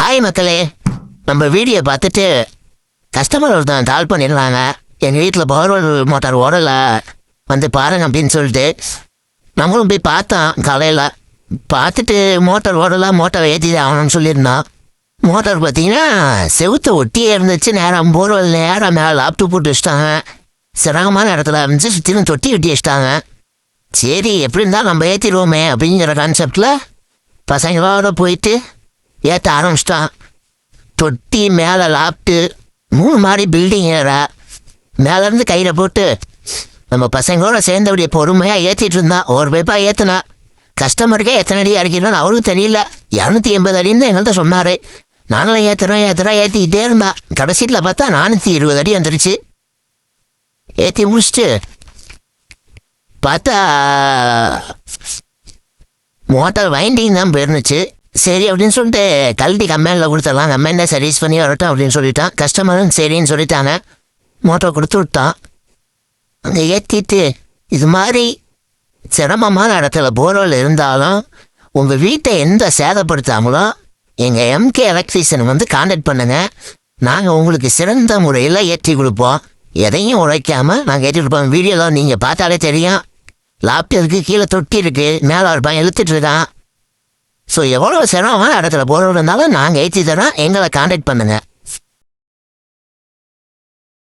Hi மக்களே, நம்ம video பார்த்துட்டு கஸ்டமர் ஒருத்தன் கால் பண்ணிடுறாங்க. எங்கள் வீட்டில் பவர் மோட்டார் ஓடலை, வந்து பாருங்க அப்படின்னு சொல்லிட்டு நம்மளும் போய் பார்த்தோம். காலையில் பார்த்துட்டு மோட்டார் ஓடலாம், மோட்டார் ஏற்றி ஆகணும்னு சொல்லியிருந்தோம். மோட்டார் பார்த்தீங்கன்னா செவுத்தை ஒட்டியே இருந்துச்சு. நேரம் போர்வெல் நேரம் மேலே லாப்டாப் போட்டு வச்சிட்டாங்க. சிரமமான இடத்துல இருந்துச்சு, சுற்றிலும் தொட்டி வெட்டி வச்சிட்டாங்க. சரி எப்படி இருந்தால் நம்ம ஏற்றிடுவோமே அப்படிங்கிற கான்செப்டில் பசங்களோட போயிட்டு ஏற்ற ஆரம்பிச்சிட்டான். தொட்டி மேலே லாப்ட்டு 3 மாடி பில்டிங் ஏற மேலேருந்து கையில் போட்டு நம்ம பசங்களோட சேர்ந்தபடியே பொறுமையாக ஏற்றிட்டு இருந்தான். ஒரு பைப்பாக ஏற்றினா கஸ்டமருக்கே எத்தனை அடி இறக்கிடணும் அவருக்கு தெரியல. 280 அடின்னு எங்கள்கிட்ட சொன்னார். நாங்களும் ஏற்றிக்கிட்டே இருந்தா. கடைசியில் பார்த்தா 420 அடி வந்துருச்சு. ஏற்றி முடிச்சுட்டு பார்த்தா மோட்டார் வைண்டிங் தான் போயிருந்துச்சு. சரி அப்படின்னு சொல்லிட்டு கழட்டி கம்பெனியில் கொடுத்துடலாம், கம்பெனியில் சர்வீஸ் பண்ணி வரட்டும் அப்படின்னு சொல்லிட்டான். கஸ்டமரும் சரின்னு சொல்லிட்டாங்க. மோட்டார் கொடுத்து விட்டான். அங்கே ஏற்றிட்டு இது மாதிரி சிரமமான இடத்துல போர்வெல் இருந்தாலும் உங்கள் வீட்டை எந்த சேதப்படுத்தாமலோ எங்கள் எம்கே எலக்ட்ரீஷியன் வந்து கான்டாக்ட் பண்ணுங்கள். நாங்கள் உங்களுக்கு சிறந்த முறையில் ஏற்றி கொடுப்போம். எதையும் உழைக்காமல் நாங்கள் ஏற்றி கொடுப்போம். வீடியோவில் நீங்கள் பார்த்தாலே தெரியும். லாப்டாப் இருக்குது, கீழே தொட்டி இருக்குது, மேலே இருப்பான் இழுத்துட்டு இருக்கான். ஸோ எவ்வளோ சிரமமான இடத்துல போகிறவங்க இருந்தாலும் நாங்கள் ஏற்றி தரோம், எங்களை கான்டாக்ட் பண்ணுங்கள்.